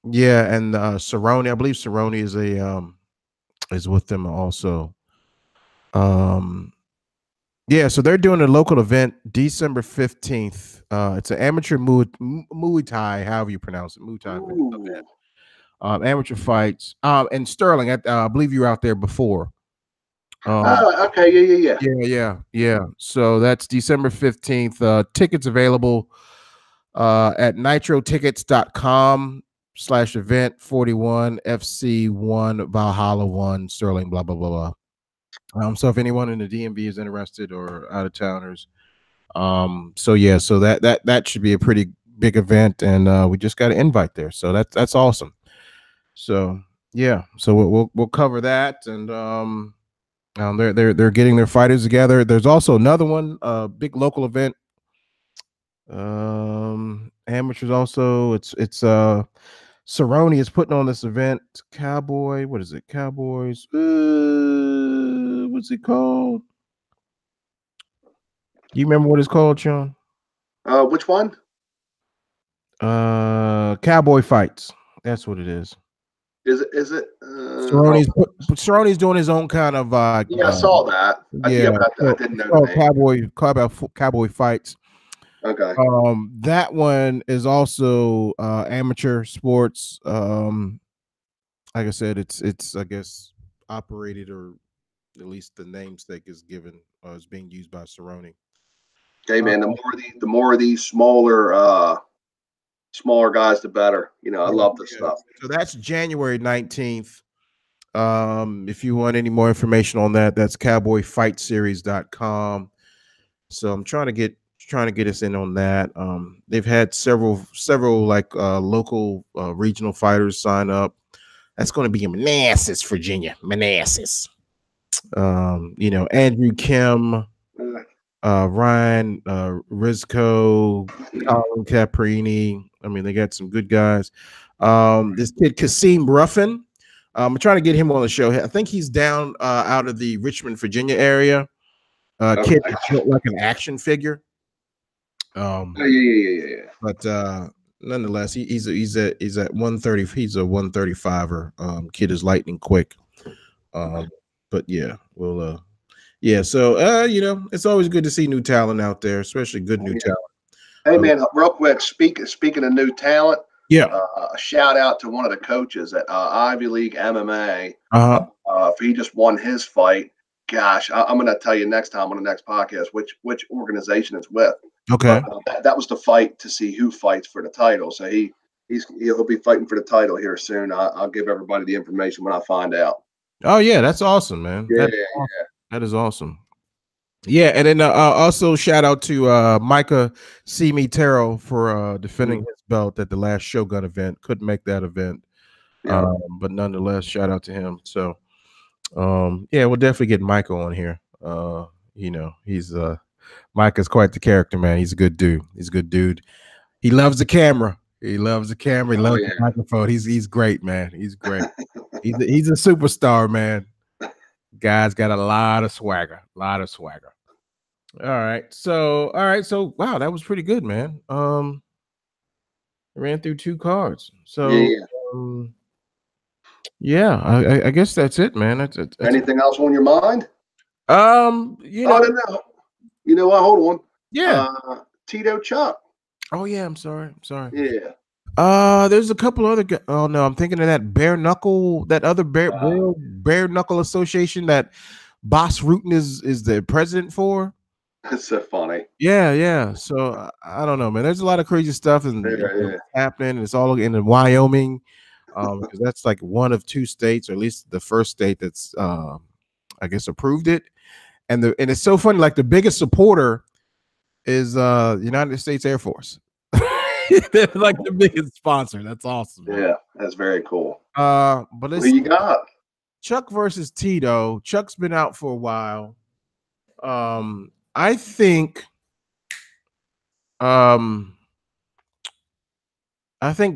Yeah, and Cerrone, I believe Cerrone is with them also. Yeah, so they're doing a local event December 15th. It's an amateur Muay Thai, however you pronounce it, Muay Thai event. Amateur fights. And Sterling, I believe you were out there before. Okay. Yeah. So that's December 15th. Tickets available at nitrotickets.com/event 41 FC1 Valhalla 1 Sterling, blah, blah, blah, blah. So if anyone in the DMV is interested or out of towners, so yeah, so that should be a pretty big event, and we just got an invite there, so that's awesome. So yeah, so we'll cover that, and they're getting their fighters together. There's also another one, big local event. Amateurs also. It's Cerrone is putting on this event. Cowboy, what is it? Cowboys. What's it called? You remember what it's called, Sean? Which one? Cowboy Fights. That's what it is. Is it? Cerrone's doing his own kind of Yeah, I saw that. yeah, But I didn't know the name. Cowboy Fights. Okay. That one is also amateur sports. Like I said, it's I guess operated, or at least the namesake is given, is being used by Cerrone. Okay, man. The more of these smaller guys, the better. I love this stuff. So that's January 19th. If you want any more information on that, that's cowboyfightseries.com. So I'm trying to get us in on that. They've had several like local regional fighters sign up. That's going to be in Manassas, Virginia. Manassas. Andrew Kim, Ryan Rizko, Colin Caprini. I mean, they got some good guys. This kid Kasim Ruffin. I'm trying to get him on the show. I think he's down out of the Richmond, Virginia area. Kid built like an action figure. Yeah. But nonetheless, he's at 130. He's a 135er. Kid is lightning quick. But yeah, we'll yeah. So it's always good to see new talent out there, especially good new talent. Hey man, real quick, speaking of new talent, yeah, a shout out to one of the coaches at Ivy League MMA. He just won his fight. Gosh, I'm going to tell you next time on the next podcast which organization it's with. Okay. That was the fight to see who fights for the title. So he'll be fighting for the title here soon. I'll give everybody the information when I find out. Oh yeah, that's awesome, man. Yeah, that is awesome. Yeah, and then also shout out to Micah Simi-Terrell for defending his belt at the last Shogun event. Couldn't make that event, but nonetheless, shout out to him. So, yeah, we'll definitely get Micah on here. He's Micah's quite the character, man. He's a good dude. He loves the camera. He loves the microphone. He's great, man. He's great. he's a superstar, man. Guy's got a lot of swagger. All right. So wow, that was pretty good, man. Ran through 2 cards. So Yeah. yeah, I guess that's it, man. That's Anything else on your mind? you know, No. You know what? Hold on. yeah. Tito Chuck. Oh yeah, I'm sorry. Yeah. There's a couple other guys. Oh no, I'm thinking of that bare knuckle, that other World bare knuckle association that Boss Rutan is the president for. That's so funny. Yeah. So I don't know, man. There's a lot of crazy stuff and happening. And it's all in Wyoming, because that's like one of 2 states, or at least the first state that's I guess approved it. And it's so funny. Like the biggest supporter is United States Air Force. They're like the biggest sponsor. That's awesome. Man. Yeah, that's very cool. But what do you got? Chuck versus Tito. Chuck's been out for a while. I think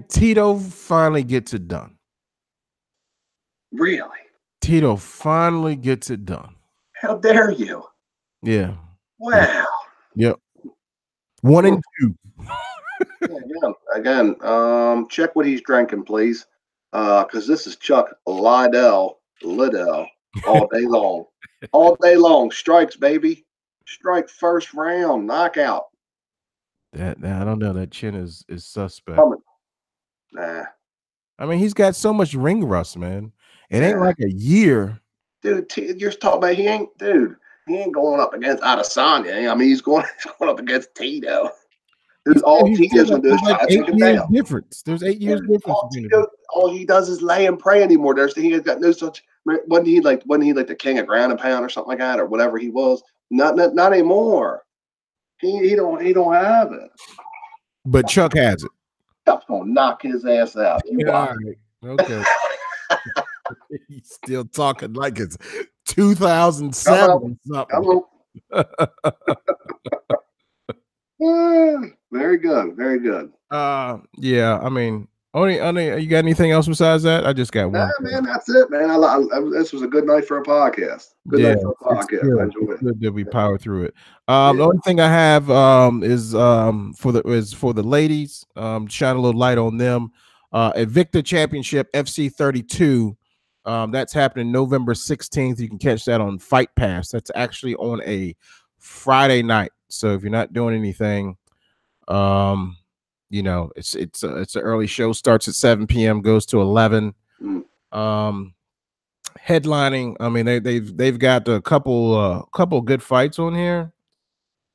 Tito finally gets it done. Really? Tito finally gets it done. How dare you? Yeah. Wow. Yep. 1 and 2. Again, check what he's drinking, please. Because this is Chuck Liddell all day long. All day long. Strikes, baby. Strike first round. Knockout. I don't know. That chin is suspect. Nah. I mean, he's got so much ring rust, man. It ain't like a year. Dude, you're talking about he ain't going up against Adesanya. I mean, he's going up against Tito. There's all Tito's gonna do is try to take him down. There's 8 years difference. All he does is lay and pray anymore. He has got no such. Wasn't he like the king of ground and pound or something like that, or whatever he was? Not anymore. He don't have it. But Chuck has it. Chuck's gonna knock his ass out. All right. Okay. He's still talking like it's 2007 or something. Very good. Yeah. I mean, only you got anything else besides that? I just got one. Man, that's it, man. This was a good night for a podcast. Good night for a podcast. I enjoyed it. Good that we power through it. The only thing I have is for the ladies. Shine a little light on them. Invicta Championship FC 32. That's happening November 16th. You can catch that on Fight Pass. That's actually on a Friday night. So if you're not doing anything, it's an early show. Starts at 7 p.m. goes to 11. Headlining. I mean, they've got a couple good fights on here.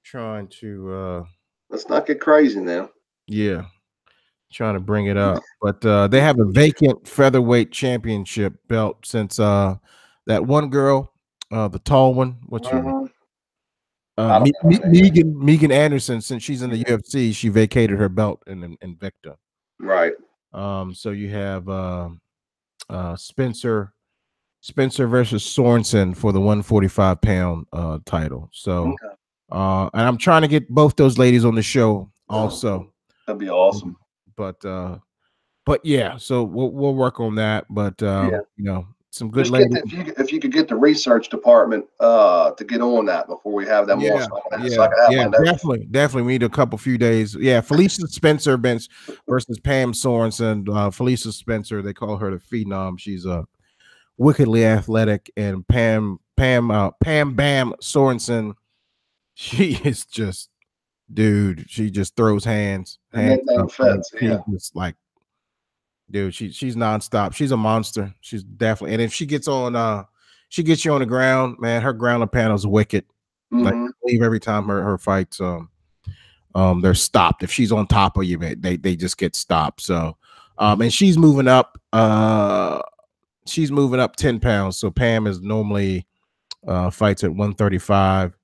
Trying to let's not get crazy now. Yeah. Trying to bring it up, but they have a vacant featherweight championship belt since that one girl, the tall one, what's her name? Megan Anderson. Since she's in the UFC, she vacated her belt in Invicta. Right. So you have Spencer versus Sorensen for the 145-pound title. So, and I'm trying to get both those ladies on the show also. That'd be awesome. But yeah, so we'll work on that. But some good ladies. If you could get the research department to get on that before we have them on. Definitely. We need a few days. Yeah, Felicia Spencer versus Pam Sorensen. Felicia Spencer, they call her the Phenom. She's wickedly athletic, and Pam Bam Sorensen, she is just. Dude, she just throws hands just like, dude, she's nonstop. She's a monster. She's definitely, and if she gets on, she gets you on the ground, man. Her ground and pound is wicked. Like, I believe every time her fights, they're stopped. If she's on top of you, man, they just get stopped. So, and she's moving up. She's moving up 10 pounds. So Pam is normally fights at 135.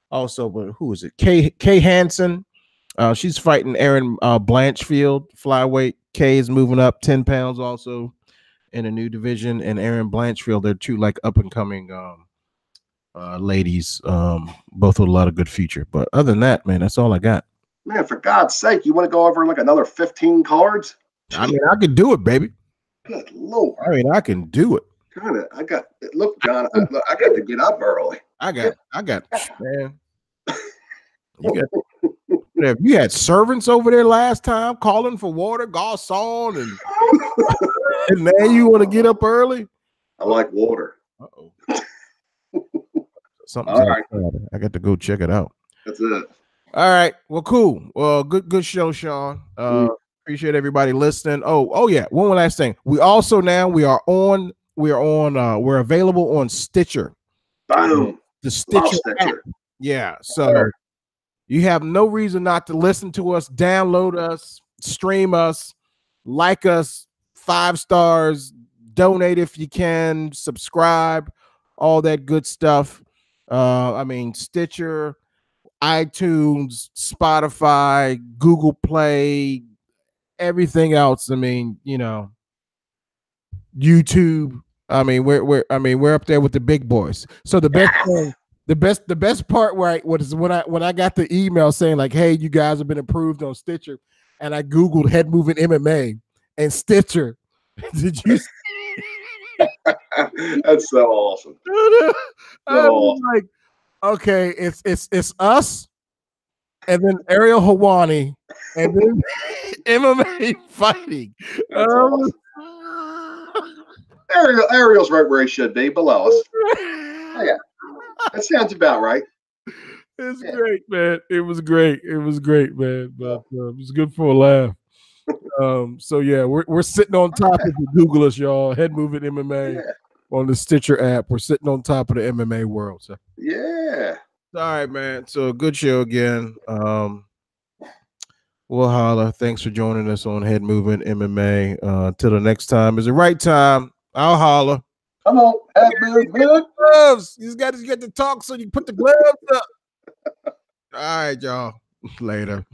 Also, but who is it? Kay Hansen. She's fighting Erin Blanchfield, flyweight. Kay is moving up 10 pounds also in a new division. And Erin Blanchfield, they're two like up and coming ladies, both with a lot of good future. But other than that, man, that's all I got. Man, for God's sake, you want to go over like another 15 cards? I mean, I can do it, baby. Good Lord. I mean, I can do it. I got look, John. I got to get up early. I got, man. You had servants over there last time calling for water, garçon, and now you want to get up early? I like water. Uh-oh. Something's All right. I got to go check it out. That's it. All right. Well, cool. Well, good show, Sean. Appreciate everybody listening. Oh yeah. One last thing. We're available on Stitcher. Boom. The Stitcher app. Yeah. So you have no reason not to listen to us, download us, stream us, like us, 5 stars, donate if you can, subscribe, all that good stuff. I mean, Stitcher, iTunes, Spotify, Google Play, everything else. I mean, you know, YouTube. I mean, we're up there with the big boys. So the best thing, the best part when I got the email saying like, hey, you guys have been approved on Stitcher, and I Googled head moving MMA and Stitcher. Did you That's so awesome. I was like, okay, it's us, and then Ariel Hawani, and then MMA fighting. Awesome. Ariel's right where he should be, below us. Oh, yeah, that sounds about right. It's great, man. It was great, man. But it was good for a laugh. So yeah, we're sitting on top of the Google us, y'all. Head moving MMA on the Stitcher app. We're sitting on top of the MMA world. So yeah. All right, man. So good show again. We'll holler. Thanks for joining us on Head Movement MMA. Till the next time is the right time. I'll holler. Come on, head movement. Gloves. You just got to get to talk, so you put the gloves up. All right, y'all. Later.